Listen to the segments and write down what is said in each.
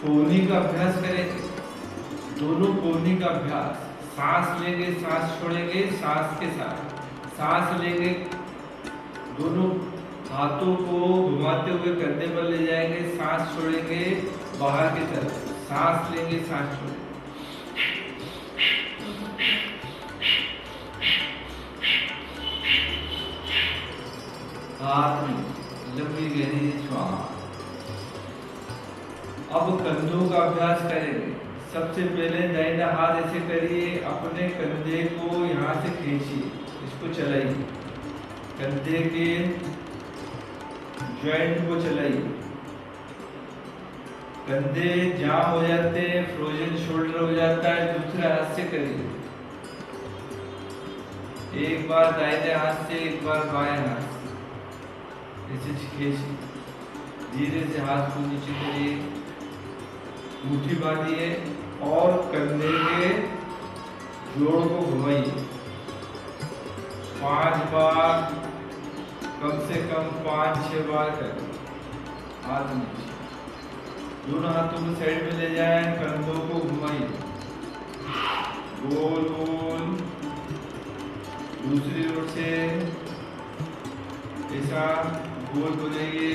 कोहनी का अभ्यास करेंगे। दोनों कोहनी का अभ्यास, सांस लेंगे सांस छोड़ेंगे सांस के साथ, सांस लेंगे, दोनों हाथों को घुमाते हुए कंधे पर ले जाएंगे, सांस छोड़ेंगे बाहर की तरफ, सांस लेंगे सांस छोड़ेंगे। हाथ में लंबी गहरी श्वास। अब कंधों का अभ्यास करेंगे। सबसे पहले दाहिना हाथ ऐसे करिए, अपने कंधे को यहाँ से खींचिए, इसको चलाइए, कंधे के जॉइंट को चलाइए। कंधे जाम हो जाते हैं, फ्रोजन शोल्डर हो जाता है, दूसरे हाथ से करिए। एक बार दाहिने हाथ से, एक बार बाएं हाथ से, ऐसे खींचिए। धीरे से हाथ को नीचे करिए, मुट्ठी बांधिए और कंधे के जोड़ को घुमाइए 5 बार, कम से कम 5-6 बार करें। हाथ नीचे, दोनों हाथों को साइड में ले जाएं, कंधों को घुमाइए गोल गोल, दूसरी ओर से ऐसा गोल बोलेंगे,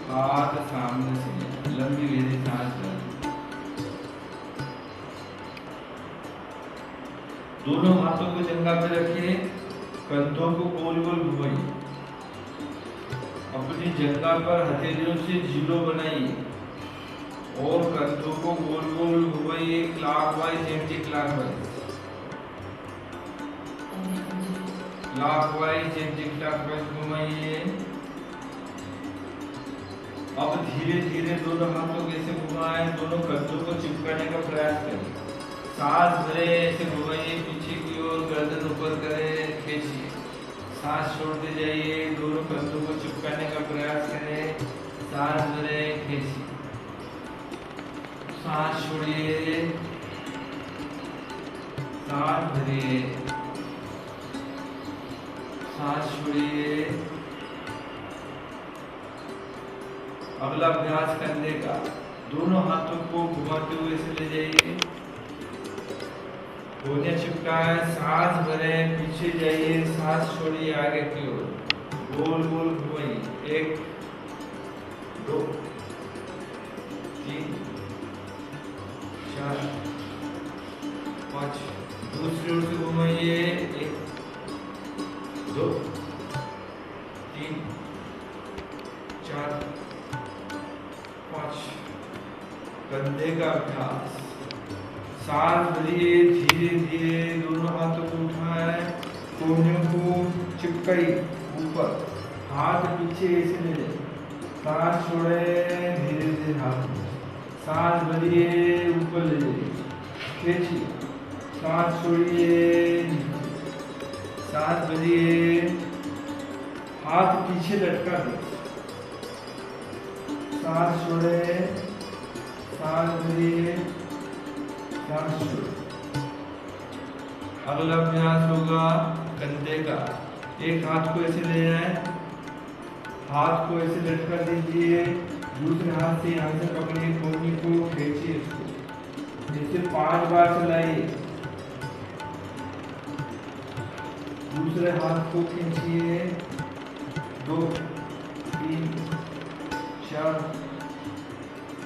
हाथ सामने से, लंबी गहरी सांस लें। दोनों हाथों को जंघा पे रखिए, कंधों को गोल गोल घुमाइए, अपनी जंघा पर हथेलियों से जीरो बनाइए और कंधों को गोल गोल घुमाइए, clockwise anti clockwise, clockwise anti clockwise घुमाइए। अब धीरे धीरे दोनों हाथों को ऐसे घुमाएं, दोनों कंधों को चिपकाने का प्रयास करें। सांस भरे, ऐसे घुमाइए पीछे की ओर, गर्दन ऊपर करें, खींचिए, सांस छोड़ते जाइए, दोनों कंधों को चिपकाने का प्रयास करें, सांस भरे, खींचिए, सांस छोड़िए, सांस भरिए, सांस छोड़िए। अगला अभ्यास कंधे का, दोनों हाथों को घुमाते हुए से ले जाइए, कोहनियां चिपकाएं, सांस भरें, पीछे जाइए, सांस छोड़िए आगे की ओर, गोल गोल घुमाइए, 1 2 3 4 5, दूसरी ओर से घुमाइए, 1 2 3 4 5। कंधे का अभ्यास, सांस भरिए, धीरे धीरे दोनों हाथों को उठाएं, कोहनियों को चिपकाई ऊपर, हाथ पीछे ऐसे ले जाए, सांस छोड़े, धीरे धीरे हाथ, सांस भरिए, ऊपर ले जाइए, खींचिए, सांस छोड़िए, सांस भरिए, हाथ पीछे लटका दे, सांस छोड़े, सांस भरिए, सांस छोड़े। अगला अभ्यास होगा कंधे का, एक हाथ को ऐसे ले जाए, हाथ को ऐसे लटका दीजिए, दूसरे हाथ से यहाँ से पकड़िए, कोहनी को खींचिए, इसको ऐसे 5 बार चलाइए, दूसरे हाथ को खींचिए, 2 3 4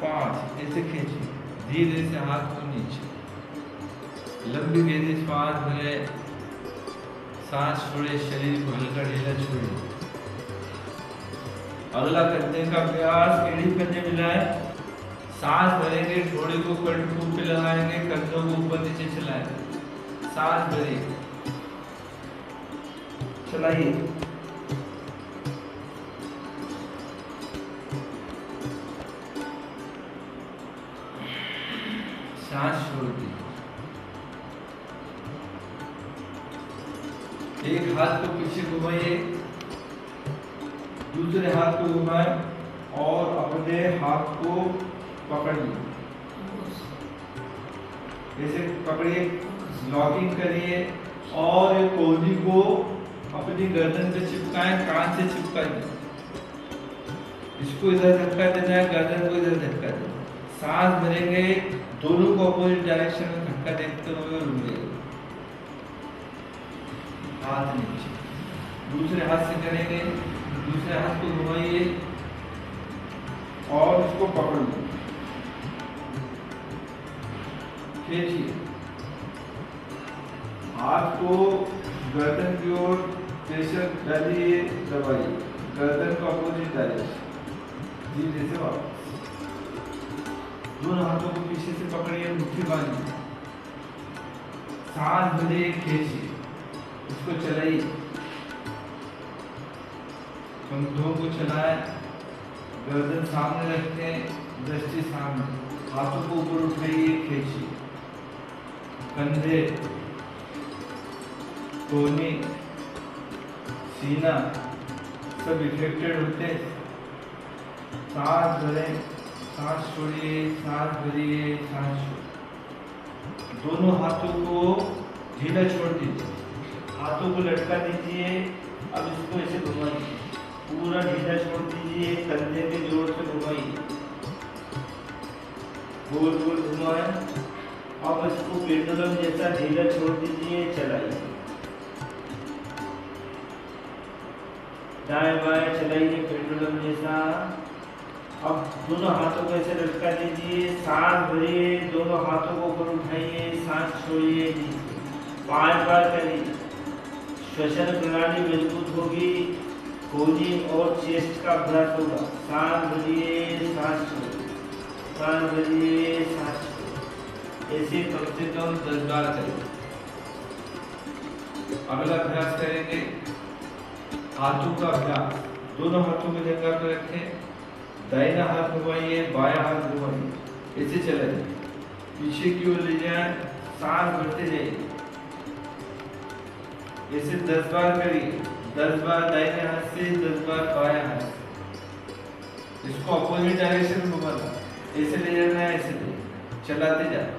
5, ऐसे खींचिए, धीरे से हाथ को नीचे, लंबी गहरी श्वास भरे, सांस छोड़े, शरीर को हल्का ढीला छोड़िए। अगला कंधे का अभ्यास, एड़ी कंधे मिलाए, सांस भरेंगे, ठोड़ी को कंठ पे लगाएंगे, कंधों को ऊपर नीचे चलाएंगे, सांस भरिए, चलाइए, सांस छोड़ दी। एक हाथ को पीछे घुमाइए, दूसरे हाथ को घुमाएं और अपने हाथ को पकड़िए, ऐसे पकड़िए, लॉकिंग करिए और कोहनी को अपनी गर्दन पे चिपकाएं, कान से चिपकाइए, इसको इधर धक्का देना है, गर्दन को इधर धक्का देना है, सांस भरेंगे, दोनों को अपोजिट डायरेक्शन में धक्का देखते हुए रुक जाइए। हाथ नीचे, दूसरे हाथ से करेंगे, दूसरे हाथ को घुमाइए और उसको पकड़ लो, खींचिए, हाथ को गर्दन की ओर प्रेशर डालिए, दबाइए, गर्दन को अपोजिट डायरेक्शन, धीरे से वापस, दोनों हाथों को पीछे से पकड़िए, मुट्ठी बांधिए, सांस भरिए, खींचिए, उसको चलाइए, कंधों को चलाएं, गर्दन सामने रखें, दृष्टि सामने, हाथों को ऊपर उठाइए, खींचिए, कंधे, कोहनी, सीना सब इफेक्टेड होते हैं। सांस भरें, सांस छोड़िए, सांस भरिए, सांस छोड़िए, दोनों हाथों को ढीला छोड़ दीजिए, हाथों को लटका दीजिए, अब इसको ऐसे घुमाइए, पूरा ढीला छोड़ दीजिए, कंधे के जोर से घुमाइए, गोल गोल घुमाएं, अब इसको पेंडुलम जैसा ढीला छोड़ दीजिए, चलाइए, दाएं बाएं चलाइए पेंडुलम जैसा। अब दोनों हाथों को ऐसे लटका दीजिए, सांस भरिए, दोनों हाथों को ऊपर उठाइए, सांस छोड़िए, 5 बार करिए, श्वसन प्रणाली मजबूत होगी, कोहनी और चेस्ट का अभ्यास होगा। सांस भरिए, सांस छोड़िए, सांस भरिए, सांस छोड़िए, ऐसे कम से कम 10 बार करें। अगला अभ्यास करेंगे हाथों का अभ्यास, दोनों हाथों में जगह पर रखें, दाहिना हाथ घुमाइए, बायां हाथ घुमाइए, ऐसे चलाइए, पीछे की ओर ले जाएं, सांस भरते जाइए, ऐसे 10 बार करिए, 10 बार दाहिने हाथ से, 10 बार बायां हाथ से, इसको अपोजिट डायरेक्शन में घुमाना, ऐसे ले जाना है, ऐसे ले चलाते जाए,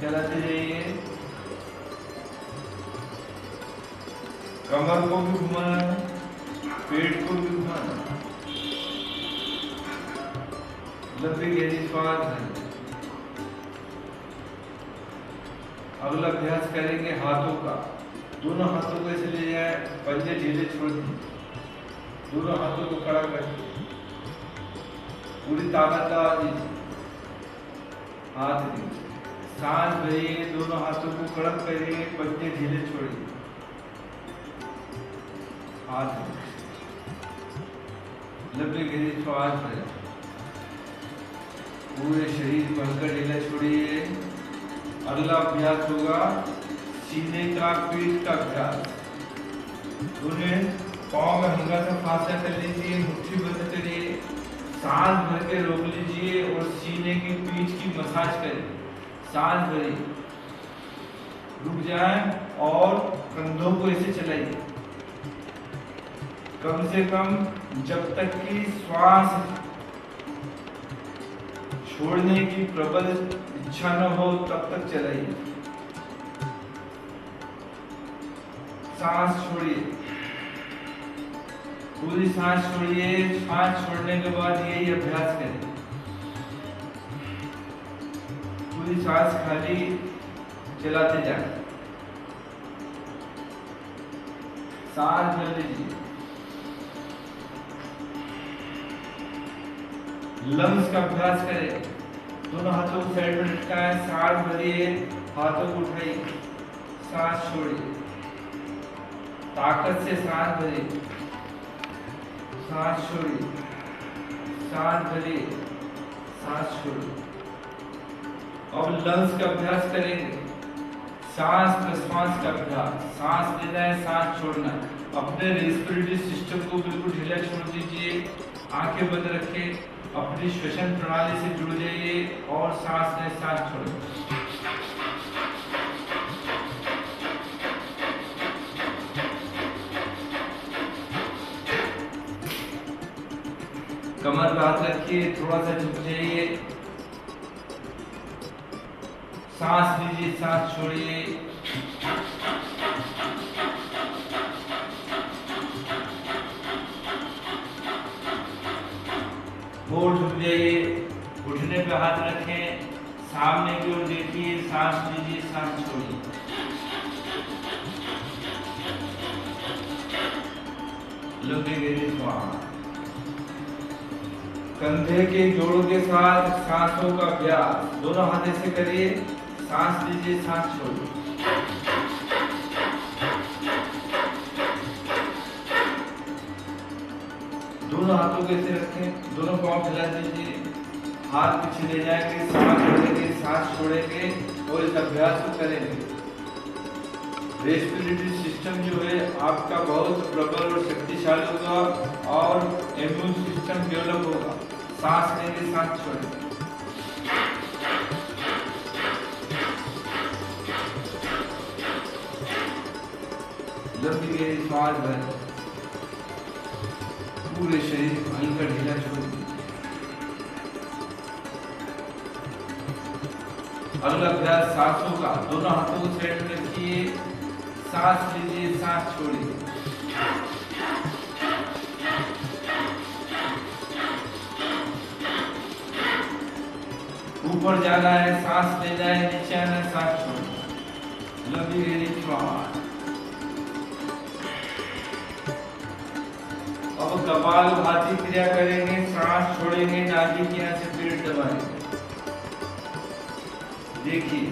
चलाते जाइए, कमर को भी घुमाना है, पेट को भी घुमाना, लंबी गहरी श्वास है। अगला अभ्यास करेंगे हाथों का, दोनों हाथों को ऐसे ले जाए, पंजे ढीले छोड़ दिए, दोनों हाथों को खड़ा करके पूरी ताकत लगा दीजिए, हाथ नीचे, सांस भरिए, दोनों हाथों को कड़क करिए, पंजे ढीले छोड़िए, हाथ लंबी गहरी श्वास है, पूरे शरीर को हल्का ढीला छोड़िए। अगला अभ्यास होगा सीने का, पीठ का अभ्यास, उन्हें पाँव में हल्का सा फासला कर लीजिए, मुट्ठी बंद करिए, सांस भर के रोक लीजिए और सीने की, पीठ की मसाज करें, सांस भरिए, रुक जाएं और कंधों को ऐसे चलाइए, कम से कम जब तक कि श्वास छोड़ने की प्रबल इच्छा न हो तब तक चलाइए, सांस छोड़िए, पूरी सांस छोड़िए, सांस छोड़ने के बाद यही अभ्यास करें, पूरी सांस खाली चलाते जाए, सांस भर लीजिए, लंग्स का अभ्यास करें, दोनों हाथों को साइड में लटकाएं, सांस भरिए, हाथों को उठाइए, सांस छोड़िए, ताकत से सांस भरिए, सांस छोड़िए, सांस भरिए, सांस छोड़िए। अब लंग्स का अभ्यास करेंगे, सांस प्रश्वास का अभ्यास, सांस लेना है, सांस छोड़ना है, अपने रेस्पिरेटरी सिस्टम को बिल्कुल ढीला छोड़ दीजिए, आंखें बंद रखें, अपनी श्वसन प्रणाली से जुड़ जाइए और सांस लें, सांस छोड़ें। कमर पे हाथ रखिए, थोड़ा सा झुक जाइए, सांस लीजिए, सांस छोड़िए, और झुक जाइए, घुटने पे हाथ रखें, सामने की ओर देखिए, सांस लीजिए, सांस छोड़िए। लंबी गहरी श्वास। कंधे के जोड़ों के साथ सांसों का अभ्यास, दोनों हाथ ऐसे करिए, सांस लीजिए, सांस छोड़िए। दोनों हाथों को ऐसे रखें, दोनों पांव फैला दीजिए, हाथ पीछे ले जाएंगे, सांस छोड़ेंगे, सांस छोड़ेंगे और इस अभ्यास को करेंगे। रेस्पिरेटरी सिस्टम जो है आपका बहुत प्रबल और शक्तिशाली होगा और इम्यून सिस्टम डेवलप होगा। सांस लेंगे, सांस छोड़ेंगे। लंबी गहरी श्वास भरें, पूरे शरीर को हल्का ढीला छोड़ दीजिए। अगला अभ्यास सांसों का, दोनों हाथों को साइड में रखिए, सांस लीजिए, सांस छोड़िए। ऊपर जाना है, सांस लेना है, नीचे आना है, सांस छोड़ना। लंबी गहरी श्वास। अब कपालभाति क्रिया करेंगे, सांस छोड़ेंगे, नाभि के यहाँ से पेट दबाएंगे। देखिए,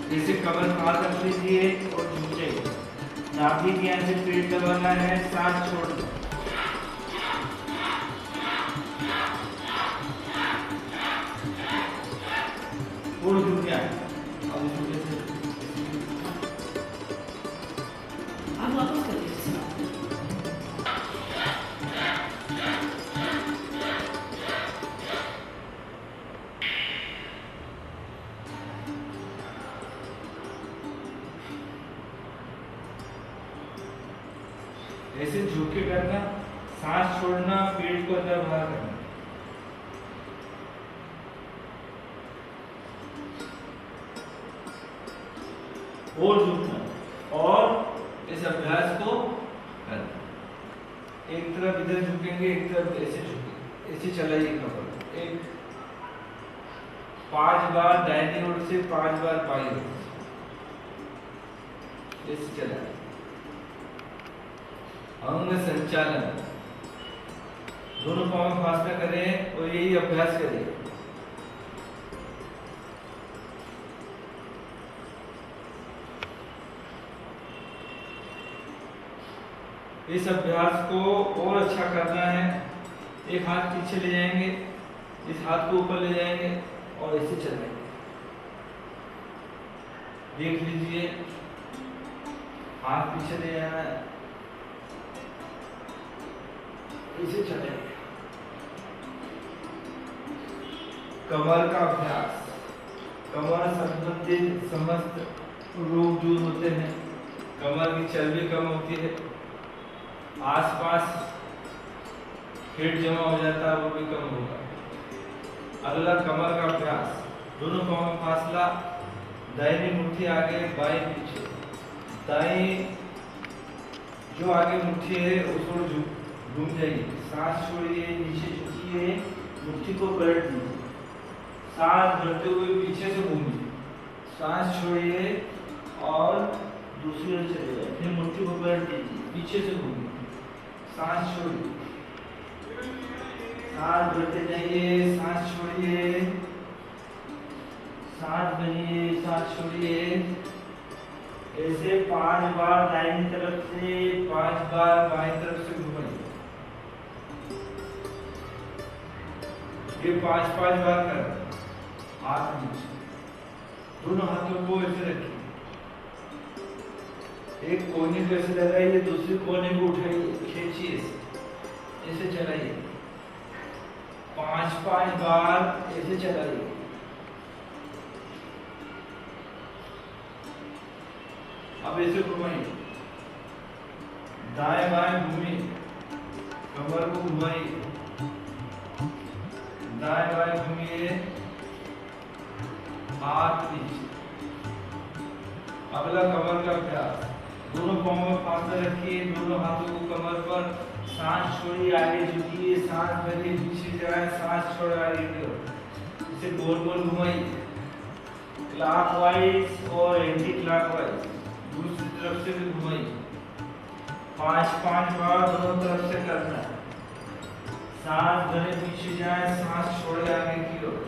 जैसे कमर पर हाथ रख लीजिए और झुक जाइए। नाभि के यहाँ से पेट दबाना है, सांस छोड़ना। और झुक गया, अब झुके से आप वापस कर दीजिए। ऐसे झुक के करना, सांस छोड़ना, पेट को अंदर बाहर करना। और झुकना और इस अभ्यास को करना। एक तरफ इधर झुकेंगे, एक तरफ ऐसे झुकेंगे, ऐसे चलाइए कमर। एक 5 बार दाहिनी ओर से, 5 बार बाईं ओर से, ऐसे चलाइए। अंग संचालन, दोनों पांव में फासला करें और यही अभ्यास करें। इस अभ्यास को और अच्छा करना है, एक हाथ पीछे ले जाएंगे, इस हाथ को ऊपर ले जाएंगे और ऐसे चलाएंगे। देख लीजिए, हाथ पीछे ले जाना है, इसे चलाएंगे। कमर का अभ्यास, कमर संबंधित समस्त रोग दूर होते हैं, कमर की चर्बी कम होती है, आसपास पेट जमा हो जाता है वो भी कम होगा। अगला कमर का अभ्यास, दोनों पांव में फासला, दाहिनी मुट्ठी आगे, बाएं पीछे। दाएं जो आगे मुट्ठी है उस ओर घूम जाइए, सांस छोड़िए, नीचे झुकिए, मुट्ठी को पलट दीजिए, सांस भरते हुए पीछे से घूमिए, सांस छोड़िए और दूसरी ओर चले जाए, फिर मुट्ठी को पलट दीजिए, पीछे से घूमिए, सांस छोड़िए, सांस भरते जाइए, सांस छोड़िए, सांस भरिए, सांस छोड़िए। ऐसे 5 बार दाहिनी तरफ से, 5 बार बाईं तरफ से घुमाइए। ये 5-5 बार कर, हाथ नीचे, दोनों हाथों को ऐसे रखिए, एक कोने को ऐसे लगाइए, दूसरी कोने को उठाइए, खींचिए, ऐसे चलाइए, 5-5 बार ऐसे चलाइए। अब ऐसे घुमाइए, दाएं बाएं घूमिए, कमर को घुमाइए, दाएं बाएं घूमिए, हाथ नीचे, अगला कमर का अभ्यास। दोनों पाँव में फासला रखिए, दोनों हाथों को कमर पर, सांस छोड़िए, आगे झुकिए, सांस भरिए, पीछे जाए, सांस छोड़े आगे की ओर। इसे गोल गोल घुमाइए, क्लॉकवाइज और एंटी क्लॉकवाइज, दूसरी तरफ से भी घुमाइए। 5-5 बार दोनों तरफ से करना है। सांस भरे, पीछे जाए, सांस छोड़े आगे की ओर,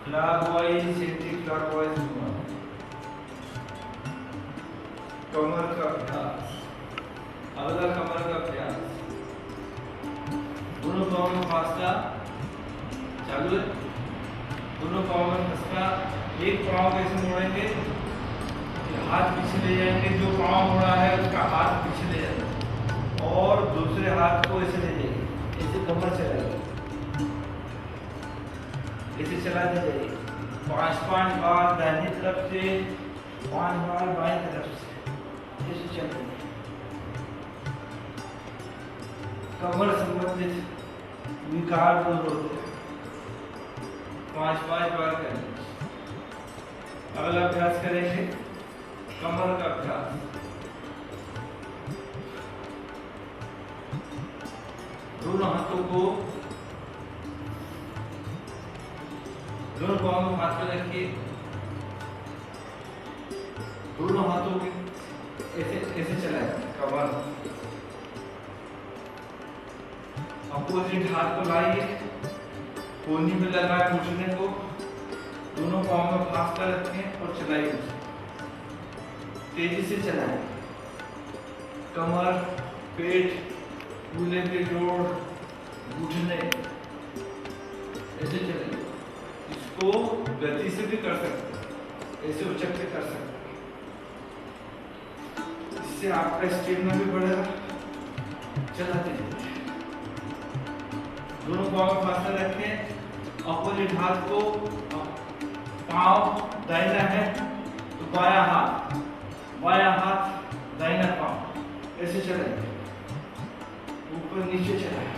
क्लॉकवाइज एंटी क्लॉकवाइज घुमाओ। कमर का अभ्यास। अगला कमर का अभ्यास। दोनों पाँव में फासला चालू है, दोनों पाँव में फंसका। एक पाँव कैसे मोड़ेंगे, हाथ पीछे ले जाएंगे, जो पाँव मोड़ा है उसका हाथ पीछे ले जाएंगे और दूसरे हाथ को ऐसे ले जाएंगे, ऐसे कमर चलाएंगे, ऐसे चलाते जाइए। 5-5 बार दाहिनी तरफ से, 5 बार बाईं तरफ से, ऐसे चलेंगे। कमर संबंधित विकार दूर होते हैं। 5-5 बार करेंगे। अगला अभ्यास करेंगे कमर का अभ्यास। दोनों हाथों को दोनों पाँव में फासला रखिए, दोनों हाथों के ऐसे ऐसे चलाएं कमर। अपोजिट हाथ को लाइए, कोहनी में लगाए घुटने को, दोनों पाँव में फासला रखें और चलाइए। तेजी से चलाएं। कमर, पेट, कूल्हे के जोड़, घुटने, ऐसे चलाइए। इसको गति से भी कर सकते हैं, ऐसे उचक के कर सकते हैं। इससे आपका स्टेमिना भी बढ़ेगा। चलाते जाइए। दोनों पाँव में फासला रखें। अपोजिट हाथ को, पाँव दाहिना है तो बायां हाथ, बायां हाथ दाहिना पाँव, ऐसे चलाएं। ऊपर नीचे चलाएं।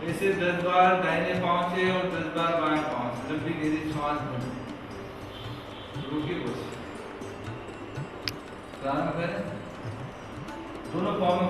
ऐसे 10 बार दाहिने पाँव से और 10 बार बाएं पाँव से। जब भी गहरी सांस भरें, रुकिए बस। प्रारंभ करें। दोनों पाँव में